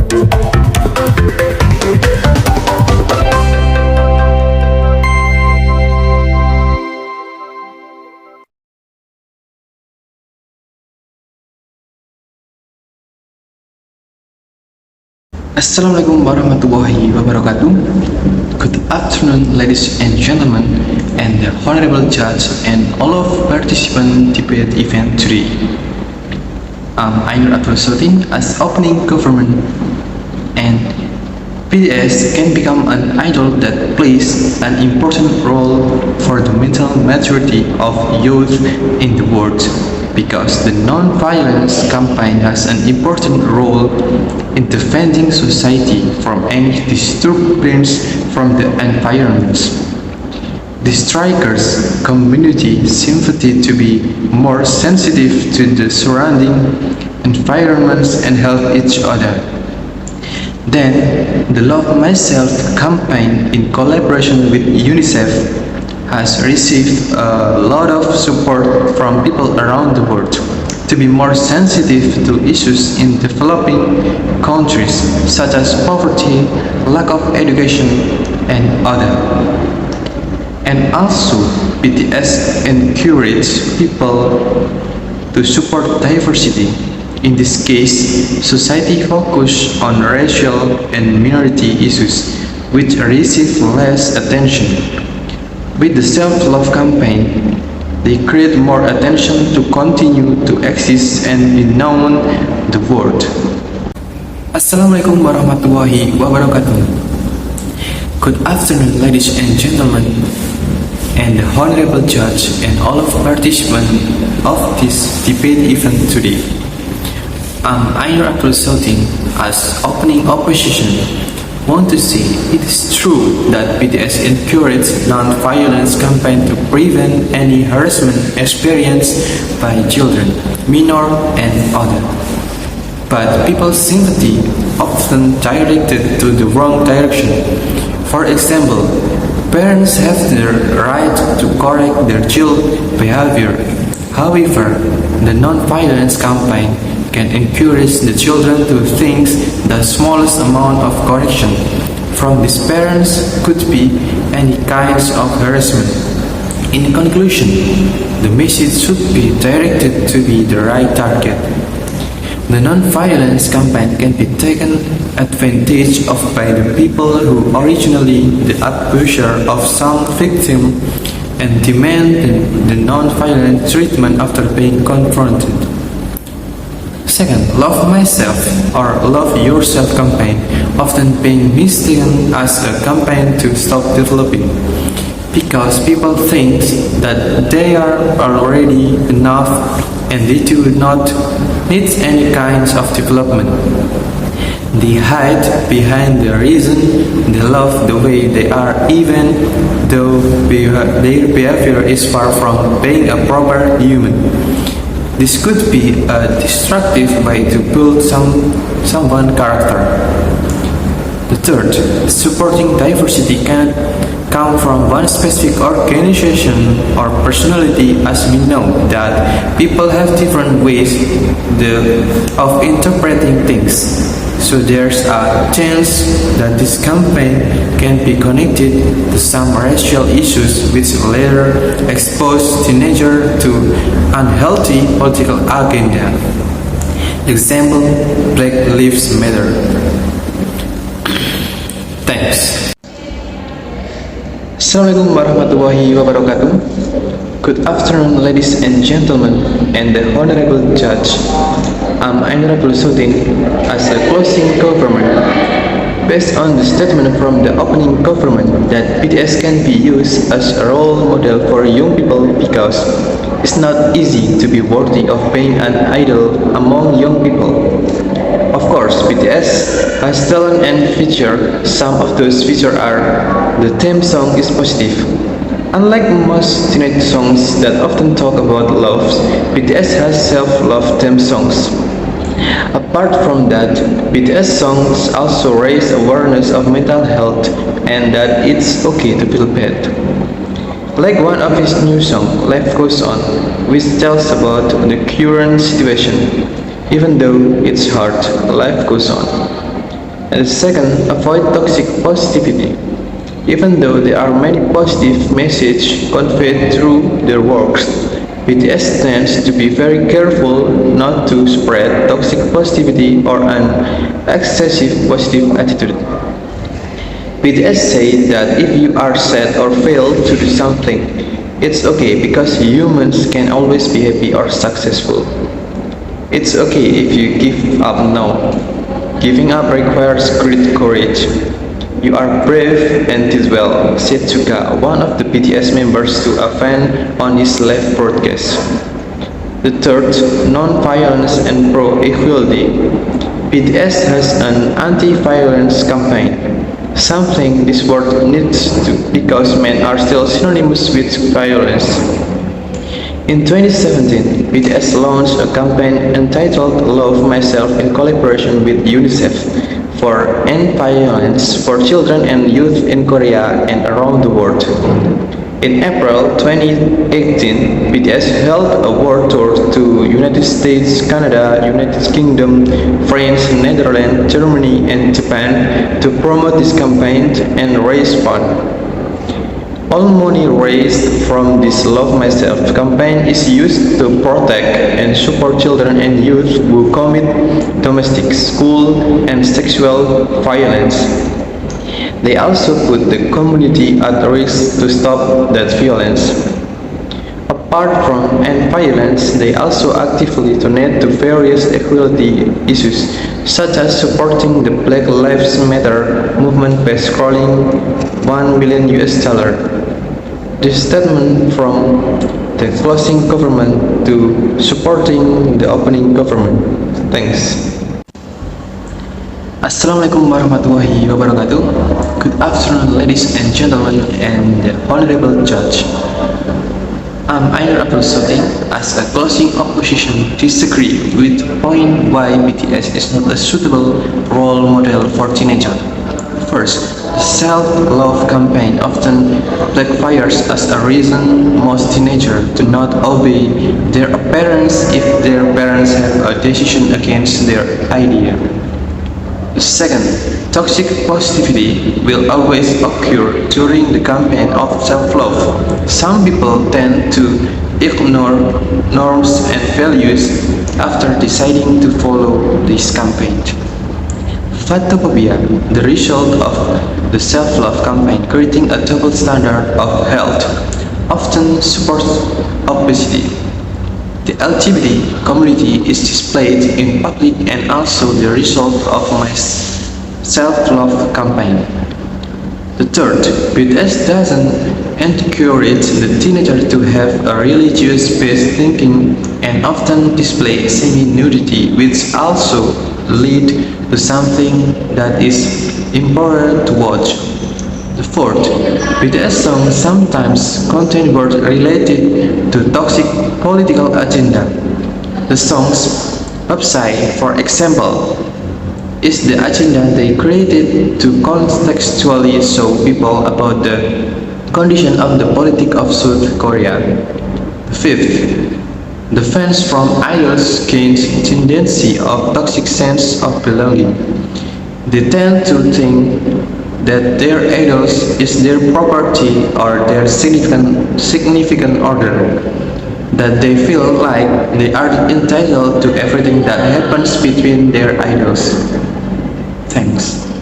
Assalamualaikum warahmatullahi wabarakatuh. Good afternoon, ladies and gentlemen, and the honorable judge and all of participant debate event today. I'm Ainur Abdul Sotin as opening government, and BTS can become an idol that plays an important role for the mental maturity of youth in the world, because the non-violence campaign has an important role in defending society from any disturbance from the environment. The strikers' community sympathy to be more sensitive to the surrounding environments and help each other. Then, the Love Myself campaign in collaboration with UNICEF has received a lot of support from people around the world to be more sensitive to issues in developing countries such as poverty, lack of education, and other. And also, BTS encourages people to support diversity. In this case, society focus on racial and minority issues, which receive less attention. With the self-love campaign, they create more attention to continue to exist and be known the world. Assalamualaikum warahmatullahi wabarakatuh. Good afternoon, ladies and gentlemen, and the honorable judge and all of participants of this debate event today. I'm Ainur Abdul Sotin as opening opposition. Want to say it is true that BTS encourages non-violence campaign to prevent any harassment experienced by children, minor and other. But people's sympathy often directed to the wrong direction. For example, parents have the right to correct their child's behavior. However, the non-violence campaign can encourage the children to think the smallest amount of correction from these parents could be any kinds of harassment. In conclusion, the message should be directed to be the right target. The non-violence campaign can be taken advantage of by the people who originally the abuser of some victim and demand the non-violent treatment after being confronted. Second, Love Myself or Love Yourself campaign often being mistaken as a campaign to stop developing, because people think that they are already enough and they do not need any kinds of development. They hide behind the reason they love the way they are, even though their behavior is far from being a proper human. This could be a destructive way to build someone's character. The third, supporting diversity cannot come from one specific organization or personality, as we know that people have different ways of interpreting things. So there's a chance that this campaign can be connected to some racial issues which later expose teenagers to unhealthy political agenda. Example, Black Lives Matter. Thanks. Assalamualaikum warahmatullahi wabarakatuh. Good afternoon, ladies and gentlemen, and the honorable judge. I'm Ainur Abdul Sotin as a closing government. Based on the statement from the opening government that BTS can be used as a role model for young people, because it's not easy to be worthy of being an idol among young people. Of course, BTS has talent and feature. Some of those features are the theme song is positive. Unlike most teenage songs that often talk about love, BTS has self-love theme songs. Apart from that, BTS songs also raise awareness of mental health and that it's okay to feel bad. Like one of his new songs, Life Goes On, which tells about the current situation. Even though it's hard, life goes on. And second, avoid toxic positivity. Even though there are many positive messages conveyed through their works, BTS tends to be very careful not to spread toxic positivity or an excessive positive attitude. BTS say that if you are sad or fail to do something, it's okay because humans can always be happy or successful. It's okay if you give up now. Giving up requires great courage. You are brave and did well, said Suga, one of the BTS members, to a fan on his live broadcast. The third, non-violence and pro-equality. BTS has an anti-violence campaign, something this world needs to because men are still synonymous with violence. In 2017, BTS launched a campaign entitled Love Myself in collaboration with UNICEF for end violence for children and youth in Korea and around the world. In April 2018, BTS held a world tour to United States, Canada, United Kingdom, France, Netherlands, Germany, and Japan to promote this campaign and raise funds. All money raised from this Love Myself campaign is used to protect and support children and youth who commit domestic, school, and sexual violence. They also put the community at risk to stop that violence. Apart from end violence, they also actively donate to various equality issues, such as supporting the Black Lives Matter movement by scrolling $1 million. This statement from the closing government to supporting the opening government. Thanks. Assalamualaikum warahmatullahi wabarakatuh. Good afternoon, ladies and gentlemen, and the honorable judge. I'm Ainur Abdul Soting. As a closing opposition, disagree with the point why BTS is not a suitable role model for teenagers. First, the self-love campaign often backfires as a reason most teenagers do not obey their parents if their parents have a decision against their idea. Second, toxic positivity will always occur during the campaign of self-love. Some people tend to ignore norms and values after deciding to follow this campaign. Phatophobia, the result of the self-love campaign creating a double standard of health, often supports obesity. The LGBT community is displayed in public and also the result of my self-love campaign. The third, BTS doesn't encourage the teenager to have a religious-based thinking and often display semi-nudity, which also lead to something that is important to watch. The fourth, BTS songs sometimes contain words related to toxic political agenda. The songs Upside, for example, is the agenda they created to contextually show people about the condition of the politics of South Korea. Fifth, the fans from idols gain tendency of toxic sense of belonging. They tend to think that their idols is their property or their significant other, that they feel like they are entitled to everything that happens between their idols. Thanks.